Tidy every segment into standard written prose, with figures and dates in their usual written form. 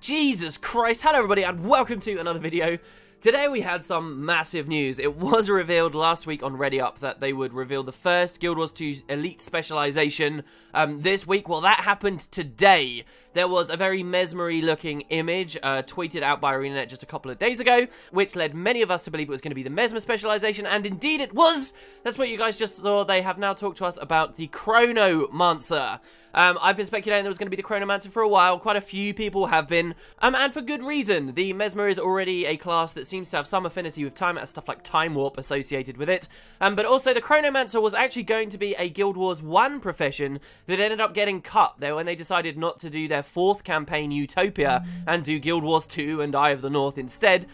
Jesus Christ, hello everybody and welcome to another video. Today we had some massive news. It was revealed last week on ReadyUp that they would reveal the first Guild Wars 2 Elite Specialization this week. Well, that happened today. There was a very mesmery looking image tweeted out by ArenaNet just a couple of days ago, which led many of us to believe it was going to be the Mesmer Specialization, and indeed it was! That's what you guys just saw. They have now talked to us about the Chronomancer. I've been speculating there was going to be the Chronomancer for a while. Quite a few people have been, and for good reason. The Mesmer is already a class that seems to have some affinity with time. It has stuff like Time Warp associated with it. But also the Chronomancer was actually going to be a Guild Wars 1 profession that ended up getting cut there when they decided not to do their 4th campaign, Utopia, and do Guild Wars 2 and Eye of the North instead.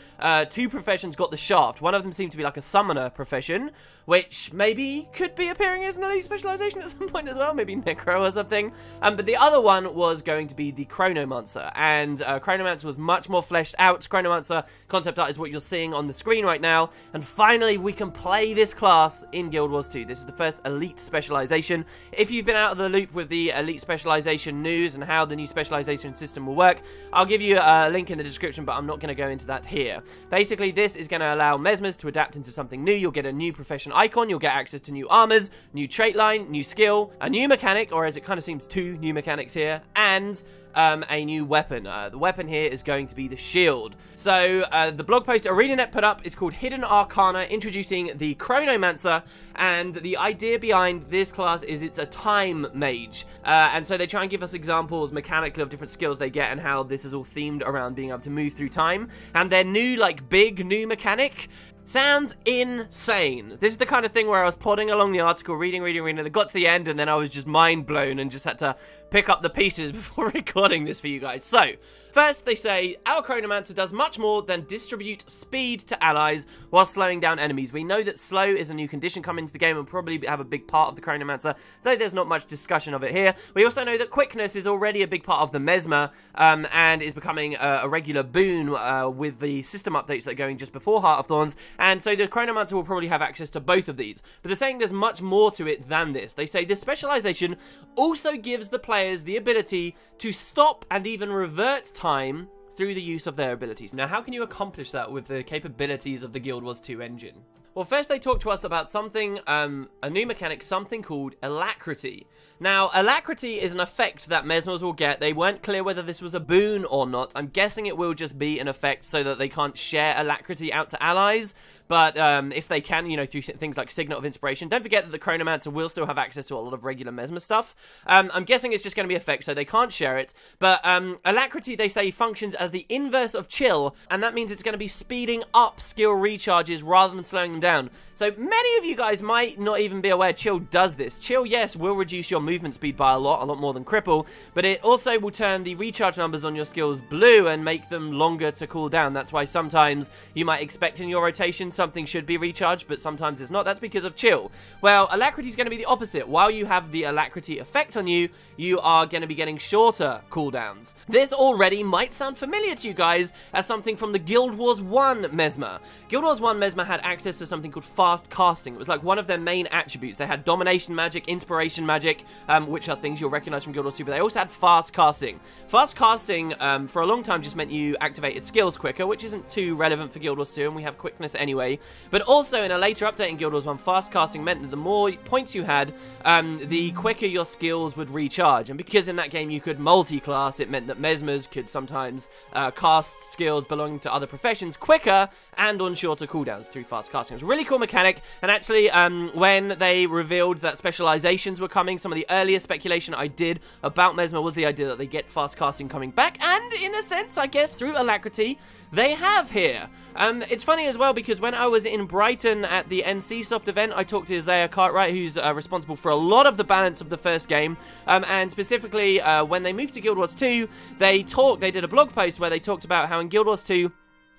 2 professions got the shaft. One of them seemed to be like a summoner profession, which maybe could be appearing as an elite specialization at some point as well, maybe Necro or something. But the other one was going to be the Chronomancer, and Chronomancer was much more fleshed out. Chronomancer concept art is what you're seeing on the screen right now, and finally we can play this class in Guild Wars 2. This is the first elite specialization. If you've been out of the loop with the elite specialization news and how the new specialization system will work, I'll give you a link in the description, but I'm not going to go into that here. Basically, this is going to allow Mesmers to adapt into something new. You'll get a new profession icon, you'll get access to new armors, new trait line, new skill, a new mechanic, or as it kind of seems 2 new mechanics here, and a new weapon. The weapon here is going to be the shield. So the blog post ArenaNet put up is called Hidden Arcana, introducing the Chronomancer, and the idea behind this class is it's a time mage. And so they try and give us examples mechanically of different skills they get and how this is all themed around being able to move through time. And their new, like, big new mechanic sounds insane. This is the kind of thing where I was plodding along the article, reading, and I got to the end, and then I was just mind blown and just had to pick up the pieces before recording this for you guys. So, first they say, our Chronomancer does much more than distribute speed to allies while slowing down enemies. We know that slow is a new condition coming into the game and probably have a big part of the Chronomancer, though there's not much discussion of it here. We also know that quickness is already a big part of the Mesmer, and is becoming a regular boon with the system updates that are going just before Heart of Thorns. And so the Chronomancer will probably have access to both of these. But they're saying there's much more to it than this. They say this specialization also gives the players the ability to stop and even revert time through the use of their abilities. Now, how can you accomplish that with the capabilities of the Guild Wars 2 engine? Well, first they talked to us about something, a new mechanic, something called Alacrity. Now, Alacrity is an effect that Mesmers will get. They weren't clear whether this was a boon or not. I'm guessing it will just be an effect so that they can't share Alacrity out to allies. But if they can, you know, through things like Signet of Inspiration. Don't forget that the Chronomancer will still have access to a lot of regular Mesmer stuff. I'm guessing it's just going to be effect, so they can't share it. But Alacrity, they say, functions as the inverse of Chill, and that means it's going to be speeding up skill recharges rather than slowing them down. So many of you guys might not even be aware Chill does this. Chill, yes, will reduce your movement speed by a lot more than Cripple, but it also will turn the recharge numbers on your skills blue and make them longer to cool down. That's why sometimes you might expect in your rotation something should be recharged, but sometimes it's not. That's because of Chill. Well, Alacrity is going to be the opposite. While you have the Alacrity effect on you, you are going to be getting shorter cooldowns. This already might sound familiar to you guys as something from the Guild Wars 1 Mesmer. Guild Wars 1 Mesmer had access to something called fast casting. It was like one of their main attributes. They had domination magic, inspiration magic, which are things you'll recognize from Guild Wars 2, but they also had fast casting. Fast casting for a long time just meant you activated skills quicker, which isn't too relevant for Guild Wars 2, and we have quickness anyway. But also in a later update in Guild Wars 1, fast casting meant that the more points you had, the quicker your skills would recharge. And because in that game you could multi-class, it meant that Mesmers could sometimes cast skills belonging to other professions quicker and on shorter cooldowns through fast casting. It was a really cool mechanic, and actually when they revealed that specializations were coming, some of the earlier speculation I did about Mesmer was the idea that they get fast casting coming back, and in a sense, I guess, through Alacrity, they have here. It's funny as well because when I was in Brighton at the NCSoft event, I talked to Isaiah Cartwright, who's responsible for a lot of the balance of the first game, and specifically when they moved to Guild Wars 2, they did a blog post where they talked about how in Guild Wars 2,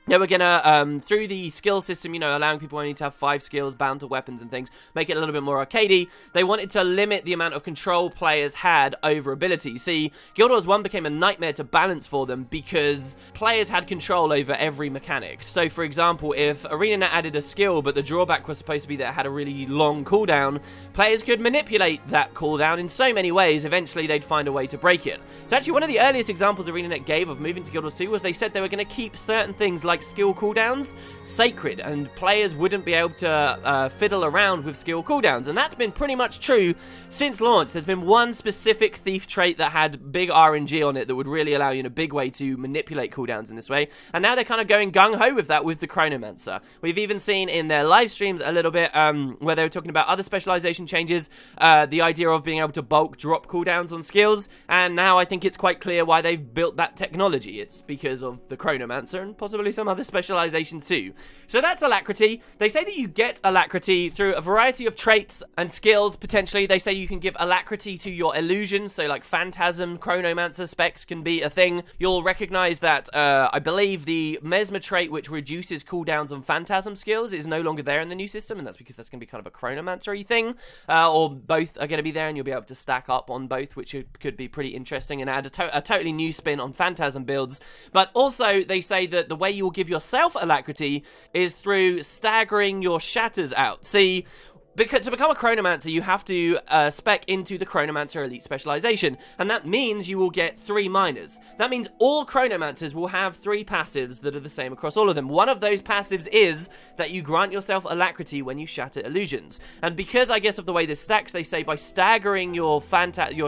They were gonna, through the skill system, you know, allowing people only to have 5 skills bound to weapons and things, make it a little bit more arcadey. They wanted to limit the amount of control players had over abilities. See, Guild Wars 1 became a nightmare to balance for them because players had control over every mechanic. So, for example, if ArenaNet added a skill, but the drawback was supposed to be that it had a really long cooldown, players could manipulate that cooldown in so many ways, eventually they'd find a way to break it. So actually, one of the earliest examples ArenaNet gave of moving to Guild Wars 2 was they said they were going to keep certain things like skill cooldowns sacred, and players wouldn't be able to fiddle around with skill cooldowns, and that's been pretty much true since launch. There's been one specific thief trait that had big RNG on it that would really allow you in a big way to manipulate cooldowns in this way, and now they're kind of going gung-ho with that with the Chronomancer. We've even seen in their live streams a little bit where they were talking about other specialization changes, the idea of being able to bulk drop cooldowns on skills, and now I think it's quite clear why they've built that technology. It's because of the Chronomancer and possibly some other specialization too. So that's Alacrity. They say that you get Alacrity through a variety of traits and skills, potentially. They say you can give Alacrity to your illusions, so like Phantasm, Chronomancer specs can be a thing. You'll recognize that, I believe the Mesmer trait, which reduces cooldowns on Phantasm skills, is no longer there in the new system, and that's because that's going to be kind of a Chronomancer-y thing, or both are going to be there, and you'll be able to stack up on both, which could be pretty interesting, and add a totally new spin on Phantasm builds. But also, they say that the way you will give yourself Alacrity is through staggering your shatters out. See, because to become a Chronomancer, you have to spec into the Chronomancer Elite Specialization, and that means you will get 3 minors. That means all Chronomancers will have 3 passives that are the same across all of them. One of those passives is that you grant yourself Alacrity when you shatter illusions. And because, I guess, of the way this stacks, they say by staggering your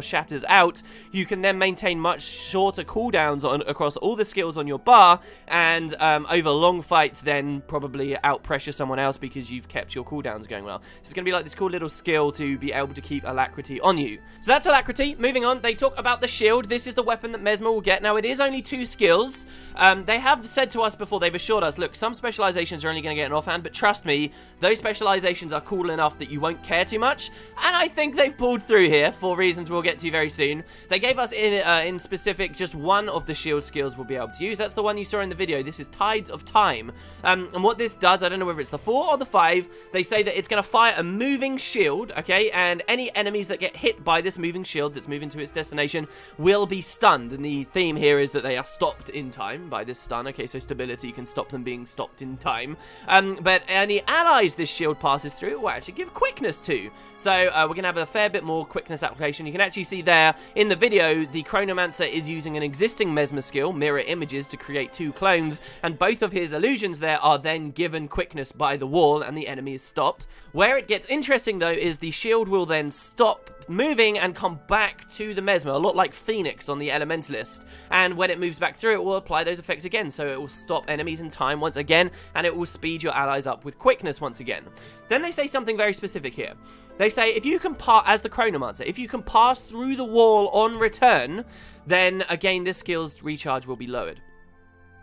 shatters out, you can then maintain much shorter cooldowns across all the skills on your bar, and over long fights then probably out-pressure someone else because you've kept your cooldowns going well. It's going to be like this cool little skill to be able to keep Alacrity on you. So that's Alacrity. Moving on, they talk about the shield. This is the weapon that Mesmer will get. Now, it is only 2 skills. They have said to us before, they've assured us, look, some specializations are only going to get an offhand, but trust me, those specializations are cool enough that you won't care too much, and I think they've pulled through here for reasons we'll get to very soon. They gave us, in specific, just one of the shield skills we'll be able to use. That's the one you saw in the video. This is Tides of Time. And what this does, I don't know whether it's the 4 or the 5, they say that it's going to fire a moving shield, okay, and any enemies that get hit by this moving shield that's moving to its destination will be stunned, and the theme here is that they are stopped in time by this stun, okay, so stability can stop them being stopped in time, but any allies this shield passes through will actually give quickness to, so we're going to have a fair bit more quickness application. You can actually see there in the video, the Chronomancer is using an existing Mesmer skill, Mirror Images, to create 2 clones, and both of his illusions there are then given quickness by the wall, and the enemy is stopped. Where it gets interesting, though, is the shield will then stop moving and come back to the Mesmer, a lot like Phoenix on the Elementalist, and when it moves back through, it will apply those effects again, so it will stop enemies in time once again, and it will speed your allies up with quickness once again. Then they say something very specific here. They say if you can pass, as the Chronomancer, if you can pass through the wall on return, then again this skill's recharge will be lowered.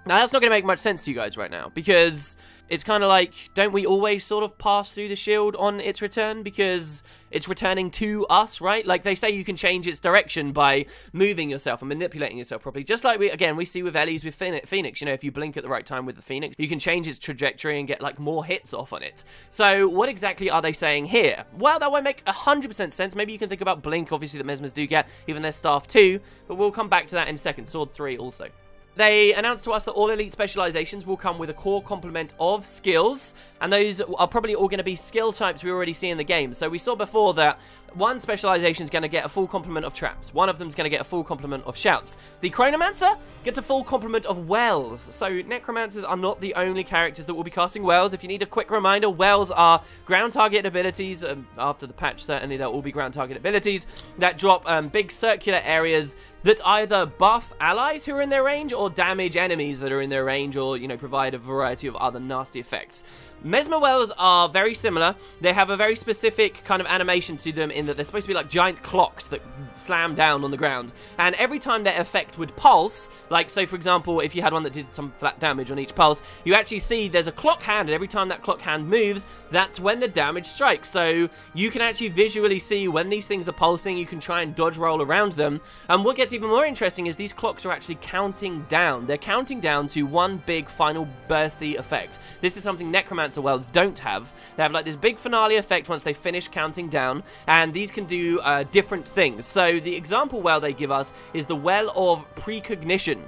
Now, that's not going to make much sense to you guys right now, because it's kind of like, don't we always sort of pass through the shield on its return, because it's returning to us, right? Like, they say you can change its direction by moving yourself and manipulating yourself properly, just like we see with Ellie's with Phoenix, you know, if you blink at the right time with the Phoenix, you can change its trajectory and get, like, more hits off on it. So, what exactly are they saying here? Well, that won't make 100% sense. Maybe you can think about blink, obviously, that Mesmers do get, even their staff too, but we'll come back to that in a second. Sword 3 also. They announced to us that all elite specializations will come with a core complement of skills, and those are probably all going to be skill types we already see in the game. So we saw before that one specialization is going to get a full complement of traps. One of them is going to get a full complement of shouts. The Chronomancer gets a full complement of wells. So necromancers are not the only characters that will be casting wells. If you need a quick reminder, wells are ground target abilities. After the patch, certainly they'll all be ground target abilities that drop big circular areas that either buff allies who are in their range or damage enemies that are in their range, or, you know, provide a variety of other nasty effects. Mesmer Wells are very similar. They have a very specific kind of animation to them in that they're supposed to be like giant clocks that slam down on the ground. And every time their effect would pulse, like, so for example, if you had one that did some flat damage on each pulse, you actually see there's a clock hand, and every time that clock hand moves, that's when the damage strikes. So you can actually visually see when these things are pulsing. You can try and dodge roll around them. And what gets even more interesting is these clocks are actually counting down. They're counting down to one big final bursty effect. This is something Necromancer Wells don't have. They have like this big finale effect once they finish counting down, and these can do different things. So the example well they give us is the Well of Precognition.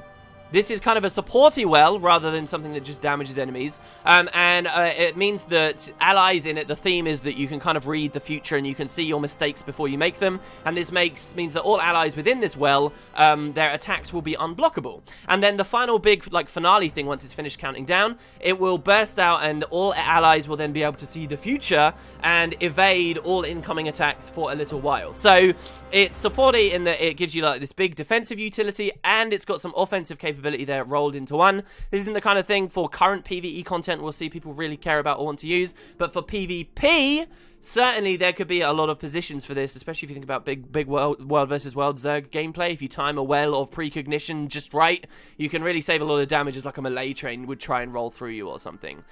This is kind of a supporty well rather than something that just damages enemies. It means that allies in it, the theme is that you can kind of read the future and you can see your mistakes before you make them. And this means that all allies within this well, their attacks will be unblockable. And then the final big like finale thing, once it's finished counting down, it will burst out and all allies will then be able to see the future and evade all incoming attacks for a little while. So it's supporty in that it gives you like this big defensive utility, and it's got some offensive capability there rolled into one. This isn't the kind of thing for current PvE content we'll see people really care about or want to use, but for PvP, certainly there could be a lot of positions for this, especially if you think about big world versus world Zerg gameplay. If you time a Well of Precognition just right, you can really save a lot of damage, as like a melee train would try and roll through you or something.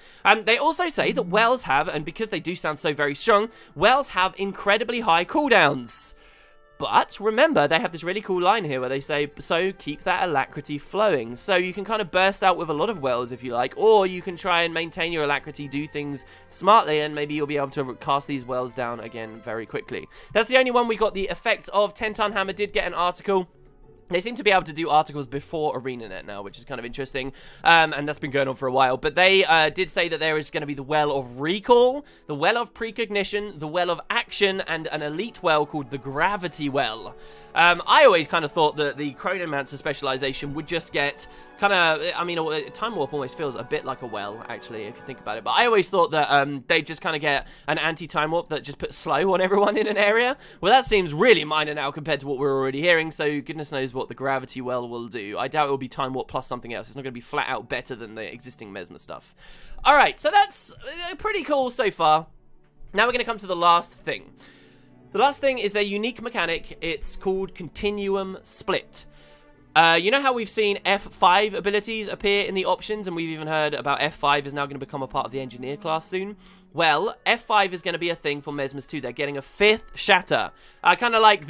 They also say that Wells have, and because they do sound so very strong, Wells have incredibly high cooldowns. But remember, they have this really cool line here where they say, so keep that Alacrity flowing. So you can kind of burst out with a lot of wells if you like, or you can try and maintain your Alacrity, do things smartly, and maybe you'll be able to cast these wells down again very quickly. That's the only one we got the effect of. 10-Ton Hammer did get an article. They seem to be able to do articles before ArenaNet now, which is kind of interesting, and that's been going on for a while. But they did say that there is going to be the Well of Recall, the Well of Precognition, the Well of Action, and an elite well called the Gravity Well. I always kind of thought that the Chronomancer specialization would just get kind of, I mean, Time Warp almost feels a bit like a well, actually, if you think about it. But I always thought that they'd just kind of get an anti-Time Warp that just puts slow on everyone in an area. Well, that seems really minor now compared to what we're already hearing, so goodness knows what the Gravity Well will do. I doubt it will be Time Warp plus something else. It's not going to be flat out better than the existing Mesmer stuff. Alright, so that's pretty cool so far. Now we're going to come to the last thing. The last thing is their unique mechanic. It's called Continuum Split. You know how we've seen F5 abilities appear in the options, and we've even heard about F5 is now going to become a part of the Engineer class soon? Well, F5 is going to be a thing for Mesmers too. They're getting a 5th shatter. I kind of like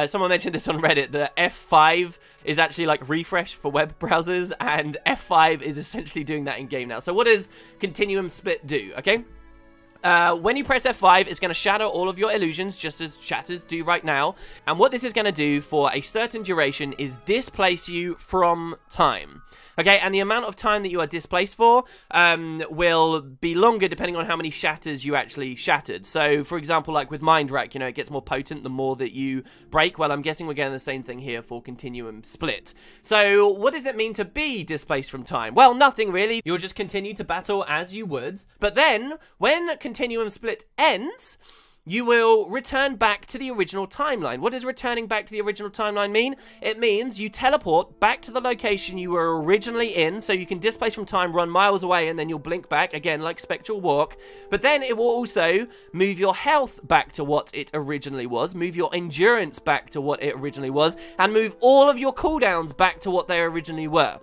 someone mentioned this on Reddit, the F5 is actually like refresh for web browsers, and F5 is essentially doing that in game now. So what does Continuum Split do, okay? When you press F5, it's going to shatter all of your illusions, just as shatters do right now. And what this is going to do for a certain duration is displace you from time. Okay, and the amount of time that you are displaced for will be longer depending on how many shatters you actually shattered. So, for example, like with Mind Rack, you know, it gets more potent the more that you break. Well, I'm guessing we're getting the same thing here for Continuum Split. So, what does it mean to be displaced from time? Well, nothing really. You'll just continue to battle as you would. But then, when Continuum Split ends, you will return back to the original timeline. What does returning back to the original timeline mean? It means you teleport back to the location you were originally in, so you can displace from time, run miles away, and then you'll blink back, again, like Spectral Walk. But then it will also move your health back to what it originally was, move your endurance back to what it originally was, and move all of your cooldowns back to what they originally were.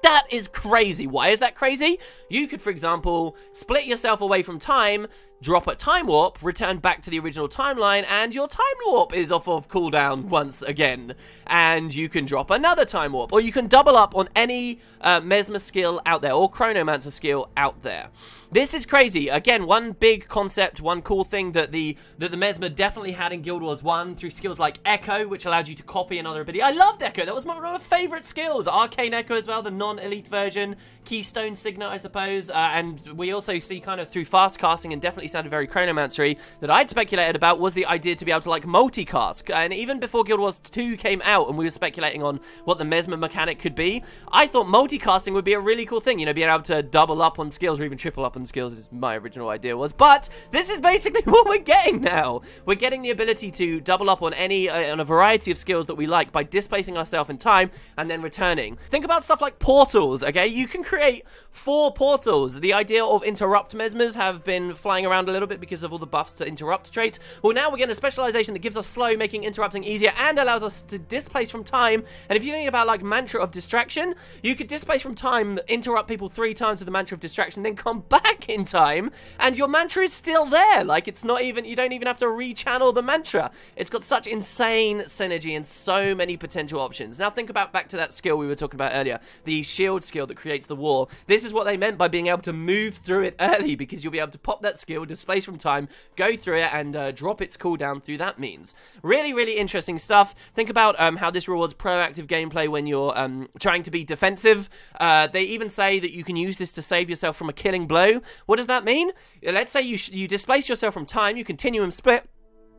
That is crazy. Why is that crazy? You could, for example, split yourself away from time, drop a time warp, return back to the original timeline, and your time warp is off of cooldown once again. And you can drop another time warp, or you can double up on any Mesmer skill out there, or Chronomancer skill out there. This is crazy. Again, one big concept, one cool thing that the Mesmer definitely had in Guild Wars 1 through skills like Echo, which allowed you to copy another ability. I loved Echo. That was one of my favorite skills. Arcane Echo as well, the non-elite version. Keystone Signet, I suppose. And we also see kind of through fast casting and definitely definitely sounded very Chronomancer-y, that I'd speculated about was the idea to be able to, like, multicast. And even before Guild Wars 2 came out and we were speculating on what the Mesmer mechanic could be, I thought multicasting would be a really cool thing, you know, being able to double up on skills or even triple up on skills is my original idea was. But this is basically what we're getting now. We're getting the ability to double up on on a variety of skills that we like by displacing ourselves in time and then returning. Think about stuff like portals, okay? You can create 4 portals. The idea of interrupt Mesmers have been flying around a little bit because of all the buffs to interrupt traits. Well, now we're getting a specialization that gives us slow, making interrupting easier and allows us to displace from time. And if you think about, like, mantra of distraction, you could displace from time, interrupt people 3 times with the mantra of distraction, then come back in time, and your mantra is still there. Like, it's not even, you don't even have to rechannel the mantra. It's got such insane synergy and so many potential options. Now think about back to that skill we were talking about earlier, the shield skill that creates the wall. This is what they meant by being able to move through it early, because you'll be able to pop that skill, displace from time, go through it, and drop its cooldown through that means. Really, really interesting stuff. Think about how this rewards proactive gameplay when you're trying to be defensive. They even say that you can use this to save yourself from a killing blow. What does that mean? Let's say you displace yourself from time, you continuum split,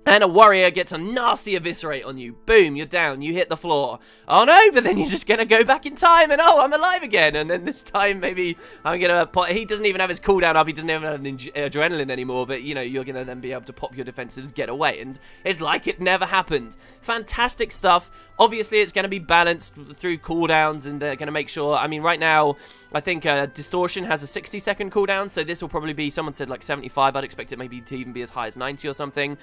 and a warrior gets a nasty eviscerate on you. Boom, you're down, you hit the floor. Oh no, but then you're just gonna go back in time and oh, I'm alive again. And then this time maybe I'm gonna pop, he doesn't even have his cooldown up, he doesn't even have the adrenaline anymore, but you know, you're gonna then be able to pop your defensives, get away, and it's like it never happened. Fantastic stuff. Obviously, it's gonna be balanced through cooldowns, and they're gonna make sure, I mean, right now, I think Distortion has a 60-second cooldown, so this will probably be, someone said like 75, I'd expect it maybe to even be as high as 90 or something.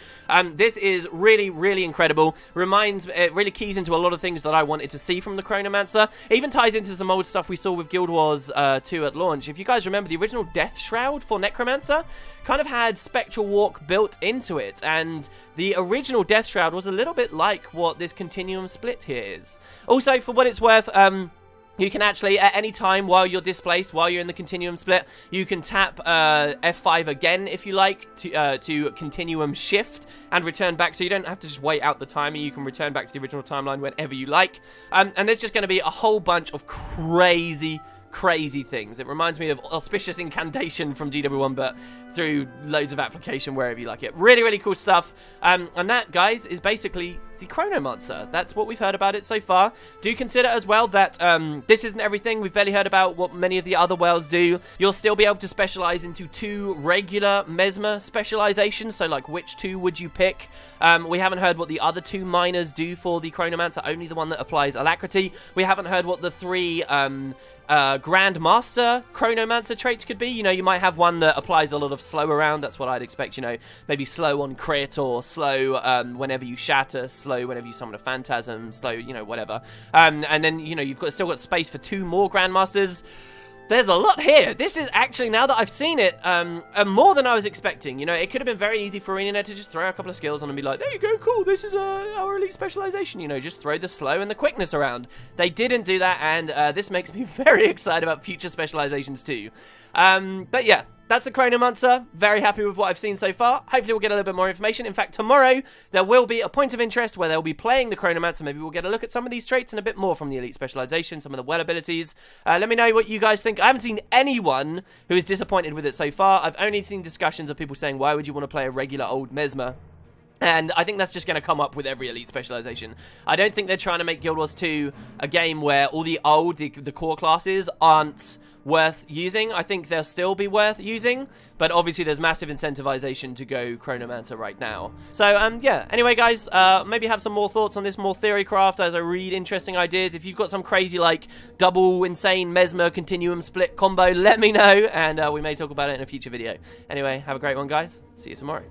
This is really, really incredible. It really keys into a lot of things that I wanted to see from the Chronomancer. It even ties into some old stuff we saw with Guild Wars 2 at launch. If you guys remember, the original Death Shroud for Necromancer kind of had Spectral Walk built into it, and the original Death Shroud was a little bit like what this Continuum Split here is. Also, for what it's worth, you can actually, at any time while you're displaced, while you're in the Continuum Split, you can tap F5 again, if you like, to Continuum Shift and return back. So you don't have to just wait out the timer. You can return back to the original timeline whenever you like. And there's just going to be a whole bunch of crazy things. It reminds me of Auspicious Incantation from GW1, but through loads of application wherever you like it. Really, really cool stuff. And that, guys, is basically the Chronomancer. That's what we've heard about it so far. Do consider as well that this isn't everything. We've barely heard about what many of the other wells do. You'll still be able to specialize into 2 regular Mesmer specializations, so like which 2 would you pick? We haven't heard what the other 2 minors do for the Chronomancer, only the one that applies Alacrity. We haven't heard what the 3 Grandmaster Chronomancer traits could be. You know, you might have one that applies a lot of slow around. That's what I'd expect, you know, maybe slow on crit, or slow whenever you shatter, slow whenever you summon a phantasm, slow, you know, whatever. And then, you know, you've still got space for 2 more Grandmasters. There's a lot here. This is actually, now that I've seen it, more than I was expecting. You know, it could have been very easy for ArenaNet to just throw a couple of skills on and be like, there you go, cool, this is our elite specialization. You know, just throw the slow and the quickness around. They didn't do that, and this makes me very excited about future specializations too. But yeah, that's the Chronomancer. Very happy with what I've seen so far. Hopefully we'll get a little bit more information. In fact, tomorrow there will be a point of interest where they'll be playing the Chronomancer. Maybe we'll get a look at some of these traits and a bit more from the elite specialization, some of the well abilities. Let me know what you guys think. I haven't seen anyone who is disappointed with it so far. I've only seen discussions of people saying, why would you want to play a regular old Mesmer? And I think that's just going to come up with every elite specialization. I don't think they're trying to make Guild Wars 2 a game where all the core classes aren't worth using. I think they'll still be worth using, but obviously there's massive incentivization to go Chronomancer right now. So yeah, anyway guys, maybe have some more thoughts on this, more theory craft as I read interesting ideas. If you've got some crazy like double insane Mesmer Continuum Split combo, let me know, and we may talk about it in a future video. Anyway, have a great one guys, see you tomorrow.